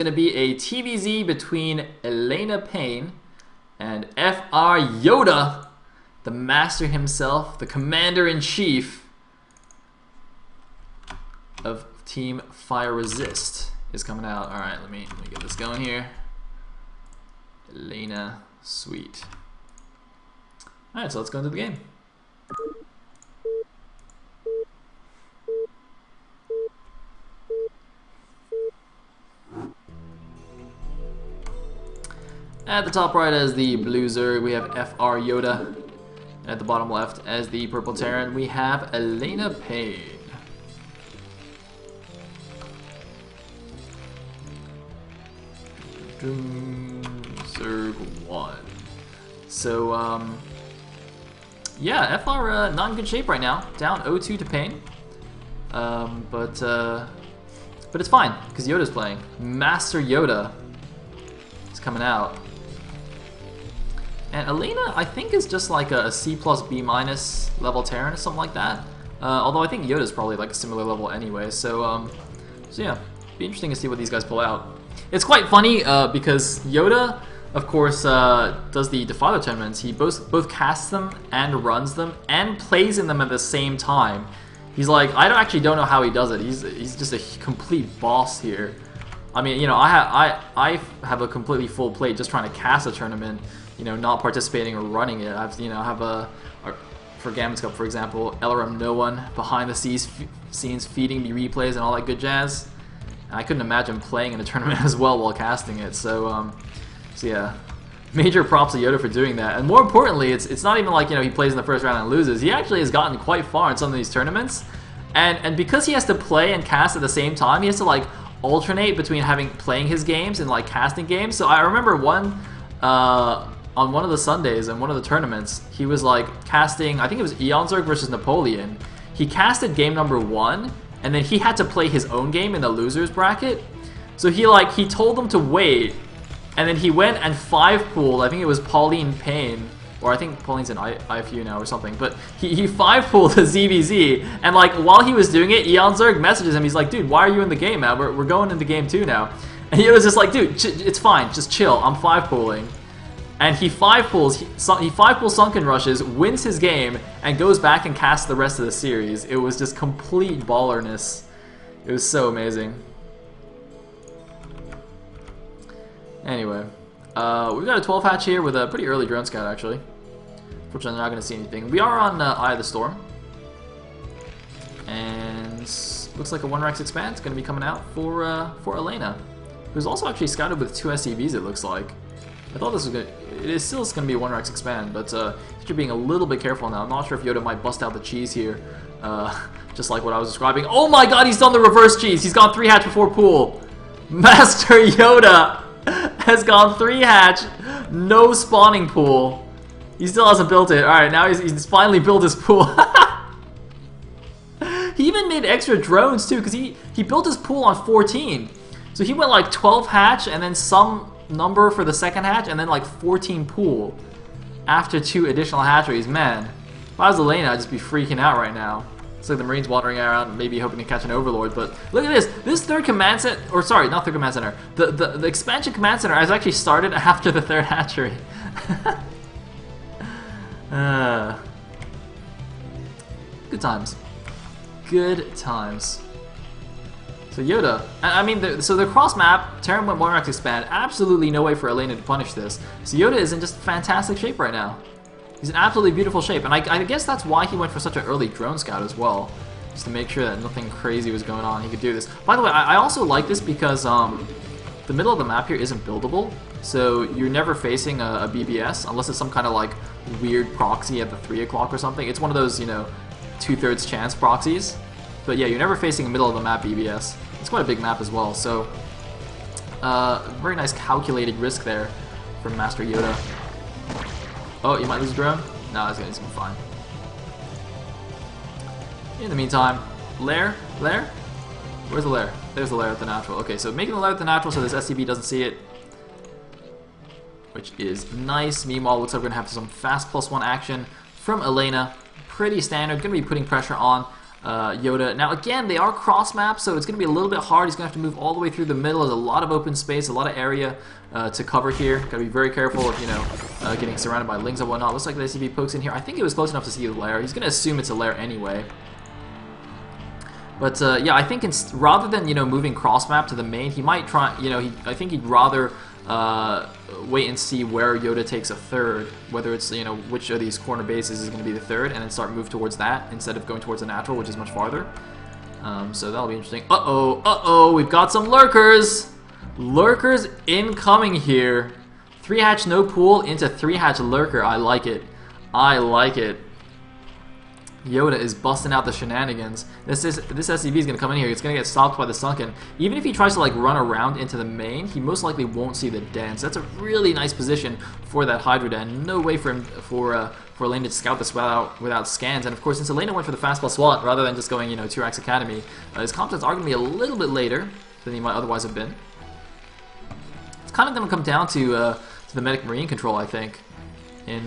Going to be a TVZ between PaiN and FR Yoda, the master himself, the commander-in-chief of Team Fire Resist is coming out. All right, let me get this going here. Elena, sweet. All right, so let's go into the game. At the top right as the blue Zerg, we have FR Yoda. And at the bottom left as the purple Terran, we have PaiN. Zerg 1. So, yeah, FR not in good shape right now. Down 0-2 to PaiN. But it's fine, because Yoda's playing. Master Yoda is coming out. And Elena, I think, is just like a C plus B minus level Terran or something like that. Although I think Yoda's probably like a similar level anyway. So yeah, be interesting to see what these guys pull out. It's quite funny because Yoda, of course, does the Defiler tournaments. He both casts them and runs them and plays in them at the same time. He's like, I actually don't know how he does it. He's just a complete boss here. I mean, you know, I have a completely full plate just trying to cast a tournament. You know, not participating or running it. I have for Gambit's Cup, for example, LRM no one behind the scenes feeding me replays and all that good jazz. And I couldn't imagine playing in a tournament as well while casting it. So yeah, major props to Yoda for doing that. And more importantly, it's not even like, you know, he plays in the first round and loses. He actually has gotten quite far in some of these tournaments, and because he has to play and cast at the same time, he has to like alternate between playing his games and like casting games. So I remember on one of the Sundays in one of the tournaments, he was like casting, I think it was Eon Zerg versus Napoleon. He casted game number 1, and then he had to play his own game in the losers bracket. So he told them to wait, and then he went and 5-pooled, I think it was PaiN, or I think Pauline's in IFU now or something, but he 5-pooled the ZVZ, and like while he was doing it, Eon Zerg messages him, he's like, dude, why are you in the game, man? We're going into game 2 now. And he was just like, dude, it's fine, just chill, I'm 5-pooling. And he 5-pools Sunken Rushes, wins his game, and goes back and casts the rest of the series. It was just complete ballerness. It was so amazing. Anyway, we've got a 12 hatch here with a pretty early drone scout, actually. Fortunately, I'm not going to see anything. We are on Eye of the Storm. And looks like a 1-Rex expand is going to be coming out for Elena, who's also actually scouted with 2 SCVs, it looks like. I thought this was good. It is still going to be a 1-Rex expand, but you're being a little bit careful now. I'm not sure if Yoda might bust out the cheese here, just like what I was describing. Oh my god, he's done the reverse cheese. He's gone 3 hatch before pool. Master Yoda has gone 3 hatch, no spawning pool. He still hasn't built it. Alright, now he's finally built his pool. He even made extra drones too, because he built his pool on 14. So he went like 12 hatch and then some number for the second hatch, and then like 14 pool after 2 additional hatcheries. Man, if I was Elena, I'd just be freaking out right now. It's like the Marines wandering around, maybe hoping to catch an Overlord. But look at this. This third command center, or sorry, not third command center. The expansion command center has actually started after the 3rd hatchery. Good times. Good times. So Yoda, I mean, so the cross map, Terran went 1-Rex expand, absolutely no way for Elena to punish this. So Yoda is in just fantastic shape right now. He's in absolutely beautiful shape, and I guess that's why he went for such an early drone scout as well, just to make sure that nothing crazy was going on. He could do this. By the way, I also like this because the middle of the map here isn't buildable, so you're never facing a BBS unless it's some kind of like weird proxy at the 3 o'clock or something. It's one of those, you know, 2/3 chance proxies. But yeah, you're never facing a middle of the map BBS. It's quite a big map as well, so very nice calculated risk there from Master Yoda. Oh, you might lose a drone? No, it's gonna be fine. In the meantime, lair? Where's the lair? There's the lair at the natural. Okay, so making the lair at the natural so this SCB doesn't see it, which is nice. Meanwhile, looks like we're gonna have some fast +1 action from Elena. Pretty standard, gonna be putting pressure on Yoda. Now again, they are cross maps, so it's going to be a little bit hard. He's going to have to move all the way through the middle. There's a lot of open space, a lot of area to cover here. Got to be very careful of, you know, getting surrounded by lings and whatnot. Looks like the SCV pokes in here. I think it was close enough to see the lair. He's going to assume it's a lair anyway. But yeah, I think rather than, you know, moving cross map to the main, he might try, you know, I think he'd rather wait and see where Yoda takes a third, whether it's, you know, which of these corner bases is going to be the third, and then start move towards that instead of going towards the natural, which is much farther. So that'll be interesting. Uh-oh, we've got some lurkers! Lurkers incoming here. 3-hatch no pool into 3-hatch lurker. I like it. I like it. Yoda is busting out the shenanigans. This SCV is going to come in here. It's going to get stopped by the sunken. Even if he tries to like run around into the main, he most likely won't see the den. So that's a really nice position for that Hydra den. No way for him for Elena to scout this without scans. And of course, since Elena went for the fast plus SWAT rather than just going, you know, 2-Rax Academy, his comp stats are going to be a little bit later than he might otherwise have been. It's kind of going to come down to the medic marine control, I think, in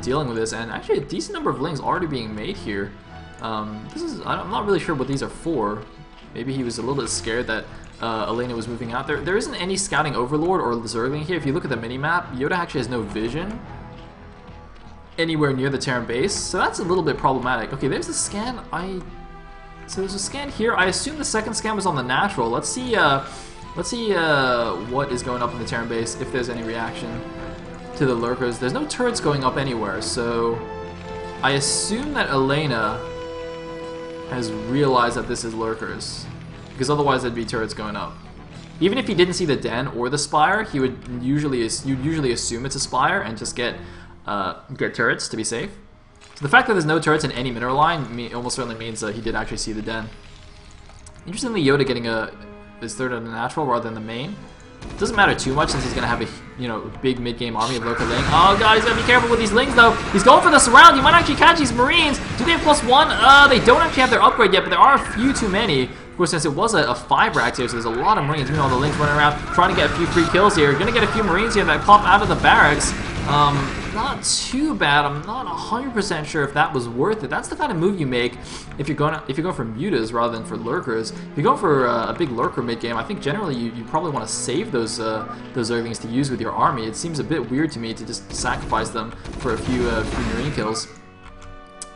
dealing with this, and actually a decent number of lings already being made here. I'm not really sure what these are for. Maybe he was a little bit scared that Elena was moving out. There isn't any scouting overlord or Zergling here. If you look at the mini-map, Yoda actually has no vision anywhere near the Terran base, so that's a little bit problematic. Okay, there's the scan. So there's a scan here. I assume the second scan was on the natural. Let's see what is going up in the Terran base, if there's any reaction to the lurkers. There's no turrets going up anywhere, so I assume that Elena has realized that this is lurkers, because otherwise there'd be turrets going up. Even if he didn't see the den or the spire, you'd usually assume it's a spire and just get turrets to be safe. So the fact that there's no turrets in any mineral line almost certainly means that he did actually see the den. Interestingly, Yoda getting his third on the natural rather than the main. Doesn't matter too much since he's going to have a big mid-game army of local ling. Oh god, he's got to be careful with these lings though. He's going for the surround. He might actually catch these marines. Do they have +1? They don't actually have their upgrade yet, but there are a few too many. Of course, since it was a 5-rack here, so there's a lot of marines. All the lings running around trying to get a few free kills here. Going to get a few marines here that pop out of the barracks. Not too bad. I'm not 100% sure if that was worth it. That's the kind of move you make if you're going for mutas rather than for lurkers. If you're going for a big lurker mid game, I think generally you probably want to save those Zerglings to use with your army. It seems a bit weird to me to just sacrifice them for a few marine kills.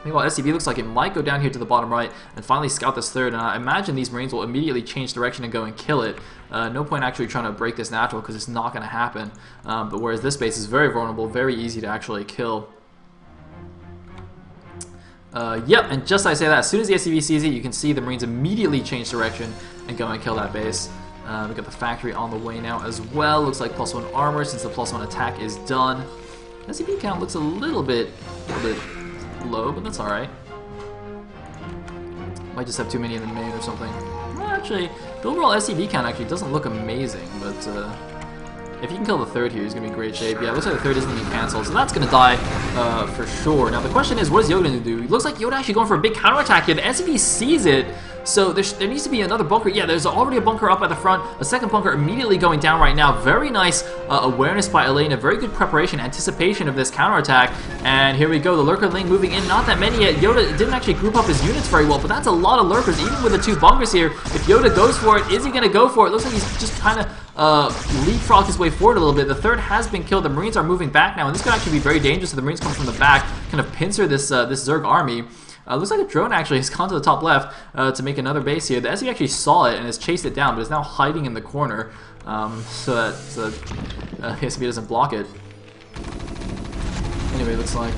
Meanwhile, SCV looks like it might go down here to the bottom right and finally scout this third, and I imagine these marines will immediately change direction and go and kill it. No point actually trying to break this natural because it's not going to happen. But whereas this base is very vulnerable, very easy to actually kill. Yep, and just as I say that, as soon as the SCV sees it, you can see the marines immediately change direction and go and kill that base. We got the factory on the way now as well. Looks like +1 armor since the +1 attack is done. SCV count looks a little bit low, but that's alright. Might just have too many in the main or something. Well, actually, the overall SCV count actually doesn't look amazing, but if you can kill the third here, he's going to be in great shape. Yeah, it looks like the third isn't going to be cancelled, so that's going to die for sure. Now, the question is, what is Yoda going to do? It looks like Yoda actually going for a big counterattack here. The SCV sees it, so there needs to be another bunker. Yeah, there's already a bunker up at the front. A second bunker immediately going down right now. Very nice awareness by Elena. Very good preparation, anticipation of this counterattack. And here we go, the lurker ling moving in. Not that many yet. Yoda didn't actually group up his units very well, but that's a lot of lurkers, even with the 2 bunkers here. If Yoda goes for it, is he going to go for it? Looks like he's just kind of leapfrog his way forward a little bit. The third has been killed. The marines are moving back now, and this could actually be very dangerous if the marines come from the back, kind of pincer this Zerg army. Looks like a drone actually has gone to the top left to make another base here. The SCV actually saw it and has chased it down, but is now hiding in the corner so that the SCV doesn't block it. Anyway, looks like,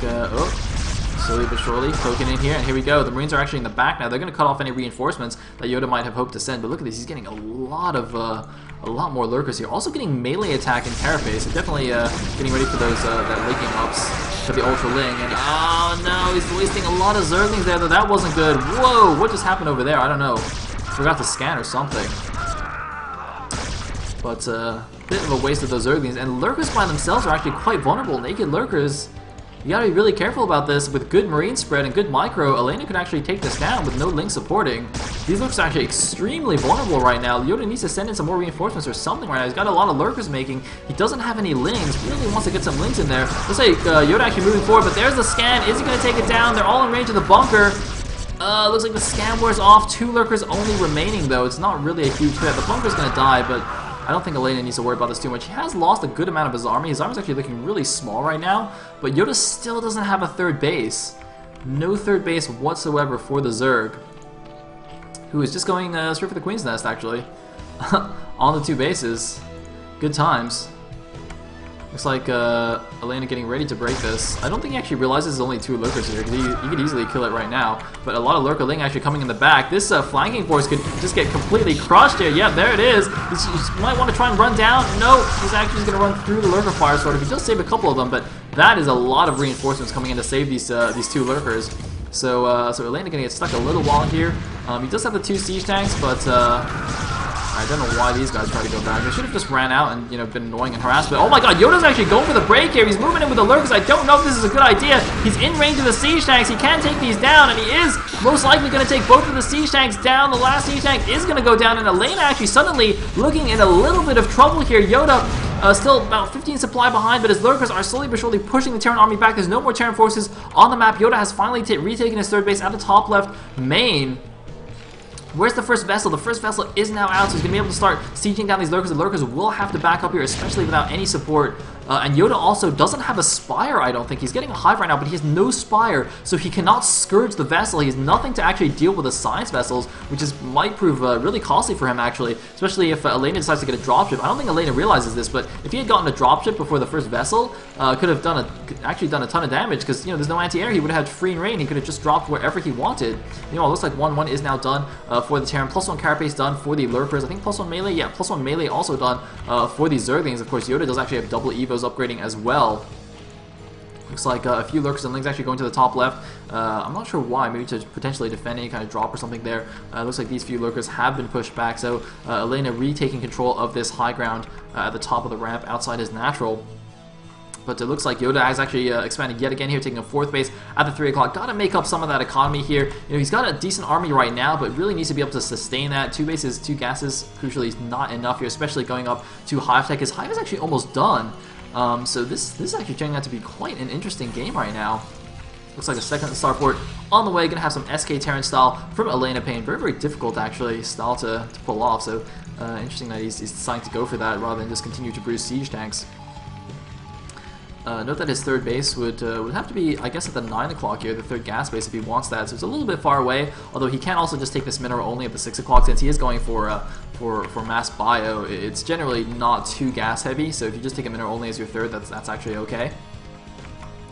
slowly but surely poking in here, and here we go. The marines are actually in the back now. They're going to cut off any reinforcements that Yoda might have hoped to send, but look at this. He's getting a lot more lurkers here. Also getting melee attack in Carapace, so definitely getting ready for those that linking ups for the Ultra Ling. And oh no, he's wasting a lot of Zerglings there, though. That wasn't good. Whoa, what just happened over there? I don't know. Forgot to scan or something. But bit of a waste of those Zerglings. And lurkers by themselves are actually quite vulnerable. Naked lurkers, you gotta be really careful about this. With good marine spread and good micro, Elena could actually take this down with no link supporting. These lurkers are actually extremely vulnerable right now. Yoda needs to send in some more reinforcements or something right now. He's got a lot of lurkers making. He doesn't have any lings. Really wants to get some lings in there. Looks like Yoda actually moving forward, but there's the scan. Is he gonna take it down? They're all in range of the bunker. Looks like the scam wears off. 2 lurkers only remaining, though. It's not really a huge threat. The bunker's going to die, but I don't think Elena needs to worry about this too much. He has lost a good amount of his army. His army's actually looking really small right now, but Yoda still doesn't have a third base. No third base whatsoever for the Zerg, who is just going straight for the Queen's Nest, actually. On the 2 bases. Good times. Looks like Elena getting ready to break this. I don't think he actually realizes there's only 2 lurkers here, because he could easily kill it right now. But a lot of lurkerling actually coming in the back. This flanking force could just get completely crushed here. Yep, there it is. He might want to try and run down. No, he's actually just going to run through the lurker fire sword. He does save a couple of them, but that is a lot of reinforcements coming in to save these 2 lurkers. So Elena going to get stuck a little while here. He does have the 2 siege tanks, but I don't know why these guys try to go back. They should have just ran out and, you know, been annoying and harassed. But oh my god, Yoda's actually going for the break here. He's moving in with the lurkers. I don't know if this is a good idea. He's in range of the siege tanks. He can take these down, and he is most likely going to take both of the siege tanks down. The last siege tank is going to go down, and Elena actually suddenly looking in a little bit of trouble here. Yoda still about 15 supply behind, but his lurkers are slowly but surely pushing the Terran army back. There's no more Terran forces on the map. Yoda has finally retaken his third base at the top left main. Where's the first vessel? The first vessel is now out, so he's going to be able to start sieging down these lurkers. The lurkers will have to back up here, especially without any support. And Yoda also doesn't have a spire, I don't think. He's getting a hive right now, but he has no spire, so he cannot scourge the vessel. He has nothing to actually deal with the science vessels, which might prove really costly for him, actually, especially if Elena decides to get a dropship. I don't think Elena realizes this, but if he had gotten a dropship before the first vessel, could have actually done a ton of damage, because, you know, there's no anti-air. He would have had free reign. He could have just dropped wherever he wanted. You know, it looks like 1-1 is now done for the Terran. +1 carapace done for the lurkers. I think +1 melee. Yeah, +1 melee also done for the Zerglings. Of course, Yoda does actually have double evos upgrading as well. Looks like a few lurkers and lings actually going to the top left. I'm not sure why. Maybe to potentially defend any kind of drop or something there. Looks like these few lurkers have been pushed back. So Elena retaking control of this high ground at the top of the ramp outside his natural. But it looks like Yoda has actually expanded yet again here, taking a 4th base at the 3 o'clock. Got to make up some of that economy here. You know, he's got a decent army right now, but really needs to be able to sustain that. 2 bases, 2 gases, crucially, is not enough here, especially going up to Hive Tech. His Hive is actually almost done. So this is actually turning out to be quite an interesting game right now. Looks like a second starport on the way. Going to have some SK Terran style from Elena PaiN. Very, very difficult, actually, style to pull off. So interesting that he's deciding to go for that rather than just continue to brew siege tanks. Note that his third base would have to be, I guess, at the 9 o'clock here, the third gas base, if he wants that. So it's a little bit far away, although he can also just take this mineral only at the 6 o'clock, since he is going for mass bio. It's generally not too gas heavy, so if you just take a mineral only as your third, that's actually okay.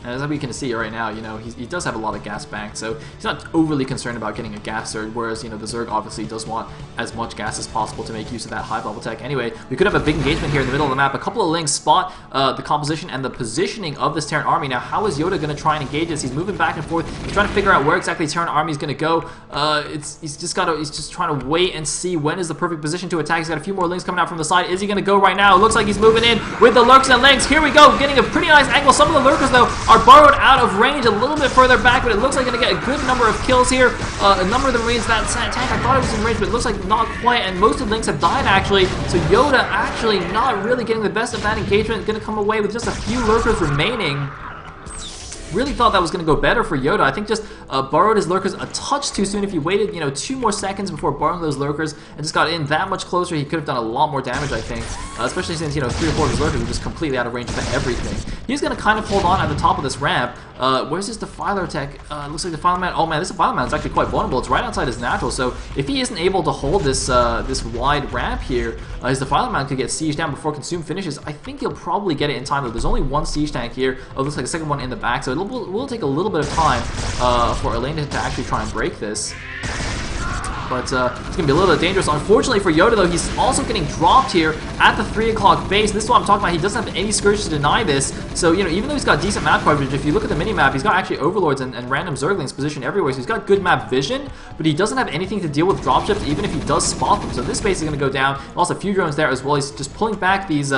And as we can see right now, you know, he does have a lot of gas banked, so he's not overly concerned about getting a gas surge, whereas, you know, the Zerg obviously does want as much gas as possible to make use of that high level tech. Anyway, we could have a big engagement here in the middle of the map. A couple of links spot the composition and the positioning of this Terran army. Now, how is Yoda going to try and engage this? He's moving back and forth. He's trying to figure out where exactly Terran army is going to go. He's just trying to wait and see when is the perfect position to attack. He's got a few more links coming out from the side. Is he going to go right now? It looks like he's moving in with the lurks and links. Here we go, getting a pretty nice angle. Some of the lurkers, though, are borrowed out of range a little bit further back, but it looks like going to get a good number of kills here. A number of the Marines, that tank, I thought it was in range, but it looks like not quite, and most of the links have died, actually. So Yoda actually not really getting the best of that engagement, going to come away with just a few lurkers remaining. Really thought that was going to go better for Yoda. I think just borrowed his lurkers a touch too soon. If he waited, you know, 2 more seconds before borrowing those lurkers and just got in that much closer, he could have done a lot more damage, I think. Especially since, you know, 3 or 4 of his lurkers were just completely out of range of everything. He's going to kind of hold on at the top of this ramp. Where's this Defiler tech? Looks like Defiler Man. Oh man, this Defiler Man is actually quite vulnerable. It's right outside his natural. So if he isn't able to hold this this wide ramp here, his Defiler Man could get sieged down before Consume finishes. I think he'll probably get it in time, though. There's only 1 siege tank here. Oh, it looks like a second one in the back. So it will take a little bit of time for Elena to actually try and break this. But it's going to be a little bit dangerous. Unfortunately for Yoda, though, he's also getting dropped here at the 3 o'clock base. This is what I'm talking about. He doesn't have any Scourge to deny this. So, you know, even though he's got decent map coverage, if you look at the mini-map, he's got actually Overlords and random Zerglings positioned everywhere. So he's got good map vision, but he doesn't have anything to deal with dropships, even if he does spot them. So this base is going to go down. Also, a few drones there as well. He's just pulling back these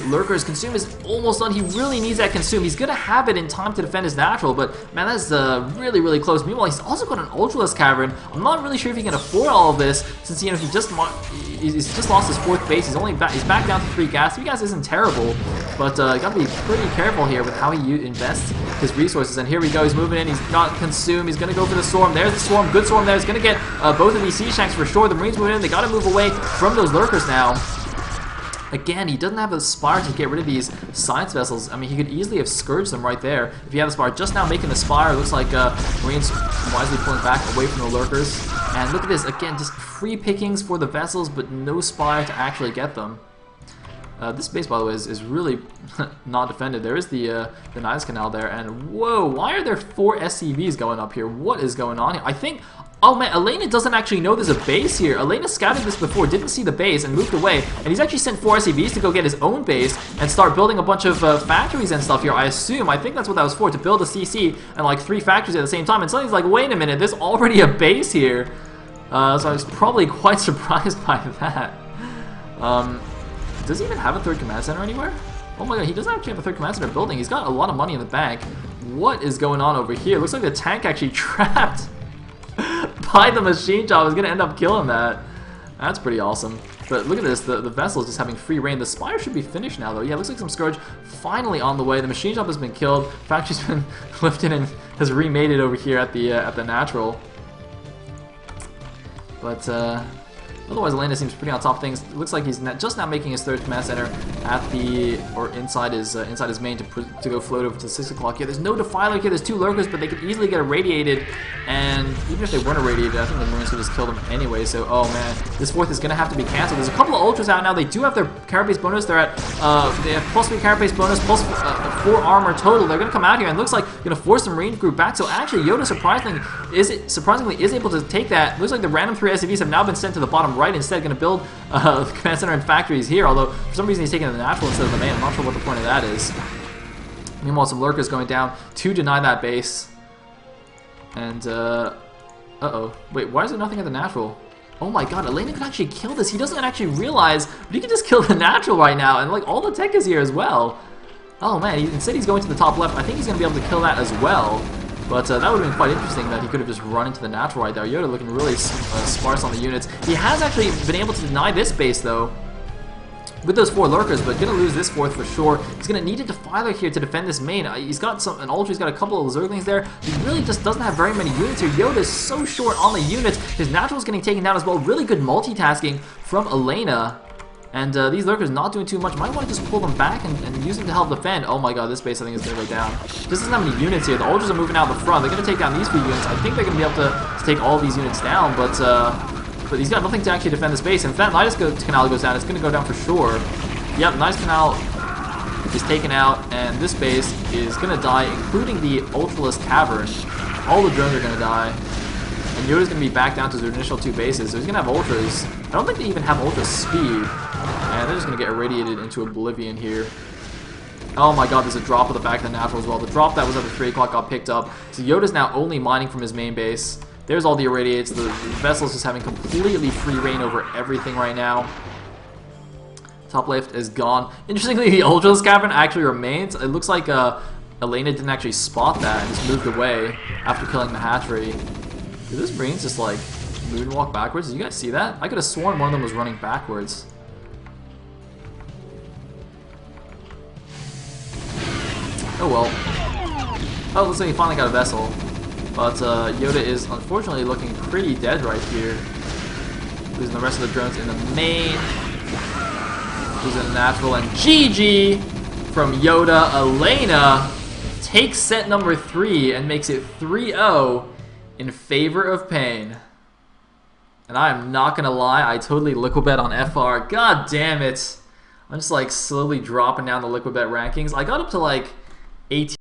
lurkers. Consume is almost done. He really needs that Consume. He's going to have it in time to defend his natural, but man, that's really, really close. Meanwhile, he's also got an Ultralisk Cavern. I'm not really sure if he can afford all of this, since, you know, he's just lost his 4th base. He's back down to 3 gas. 3 gas isn't terrible. But gotta be pretty careful here with how he invests his resources. And here we go, he's moving in, he's got consumed, he's gonna go for the swarm. There's the swarm, good swarm there. He's gonna get both of these siege tanks for sure. The Marines moving in, they gotta move away from those lurkers now. Again, he doesn't have the Spire to get rid of these science vessels. I mean, he could easily have scourged them right there if he had the Spire. Just now making the Spire. Looks like Marines wisely pulling back away from the lurkers. And look at this, again, just free pickings for the vessels, but no Spire to actually get them. This base, by the way, is really not defended. There is the Nines Canal there, and whoa, why are there 4 SCVs going up here? What is going on here? I think... Oh man, Elena doesn't actually know there's a base here. Elena scouted this before, didn't see the base, and moved away. And he's actually sent 4 SCVs to go get his own base and start building a bunch of factories and stuff here, I assume. I think that's what that was for, to build a CC and like 3 factories at the same time. And suddenly he's like, wait a minute, there's already a base here. So I was probably quite surprised by that. Does he even have a 3rd command center anywhere? Oh my god, he doesn't actually have a 3rd command center building. He's got a lot of money in the bank. What is going on over here? Looks like the tank actually trapped by the machine shop is going to end up killing that. That's pretty awesome. But look at this, the vessel is just having free reign. The Spire should be finished now, though. Yeah, it looks like some Scourge finally on the way. The machine shop has been killed. Factory's been lifted and has remade it over here at the natural. But otherwise, Elena seems pretty on top of things. It looks like he's just now making his 3rd command center at the, or inside his main to go float over to 6 o'clock here. There's no Defiler here. There's 2 lurkers, but they could easily get irradiated. And even if they weren't irradiated, I think the Marines could just kill them anyway. So, oh man, this 4th is going to have to be canceled. There's a couple of Ultras out now. They do have their Carapace bonus. They're at, they have +3 Carapace bonus, plus 4 armor total. They're going to come out here and looks like going to force the Marine group back. So actually, Yoda surprisingly is able to take that. Looks like the random 3 SCVs have now been sent to the bottom right, instead going to build command center and factories here, although for some reason he's taking the natural instead of the main. I'm not sure what the point of that is. Meanwhile, some lurkers going down to deny that base. And uh-oh, wait, why is there nothing at the natural? Oh my god, Elena could actually kill this. He doesn't actually realize, but he can just kill the natural right now, and like all the tech is here as well. Oh man, instead he's going to the top left. I think he's going to be able to kill that as well. But that would have been quite interesting that he could have just run into the natural right there. Yoda looking really sparse on the units. He has actually been able to deny this base, though, with those 4 lurkers, but going to lose this 4th for sure. He's going to need a Defiler here to defend this main. He's got an Ultra, he's got a couple of Zerglings there. He really just doesn't have very many units here. Yoda is so short on the units. His natural is getting taken down as well. Really good multitasking from Elena. And these lurkers not doing too much. Might want to just pull them back and use them to help defend. Oh my god, this base I think is going to go down. Just doesn't have any units here. The Ultras are moving out the front. They're going to take down these few units. I think they're going to be able to take all these units down, but he's got nothing to actually defend this base. And if that Nidus Canal goes down, it's going to go down for sure. Yep, Nidus Canal is taken out, and this base is going to die, including the Ultraless Cavern. All the drones are going to die. And Yoda's going to be back down to their initial 2 bases, so he's going to have Ultras. I don't think they even have Ultra Speed. And they're just going to get irradiated into oblivion here. Oh my god, there's a drop at the back of the natural as well. The drop that was at the 3 o'clock got picked up. So Yoda's now only mining from his main base. There's all the irradiates. The vessel's just having completely free reign over everything right now. Top left is gone. Interestingly, the Ultra's Cavern actually remains. It looks like Elena didn't actually spot that and just moved away after killing the hatchery. Did this Marines just like moonwalk backwards? Did you guys see that? I could have sworn one of them was running backwards. Oh well. Oh, looks like he finally got a vessel. But Yoda is unfortunately looking pretty dead right here. Losing the rest of the drones in the main. Losing the natural, and GG from Yoda. Elena takes set number 3 and makes it 3-0 in favor of PaiN. And I am not gonna lie, I totally liquid bet on FR. God damn it. I'm just like slowly dropping down the liquid bet rankings. I got up to like 18.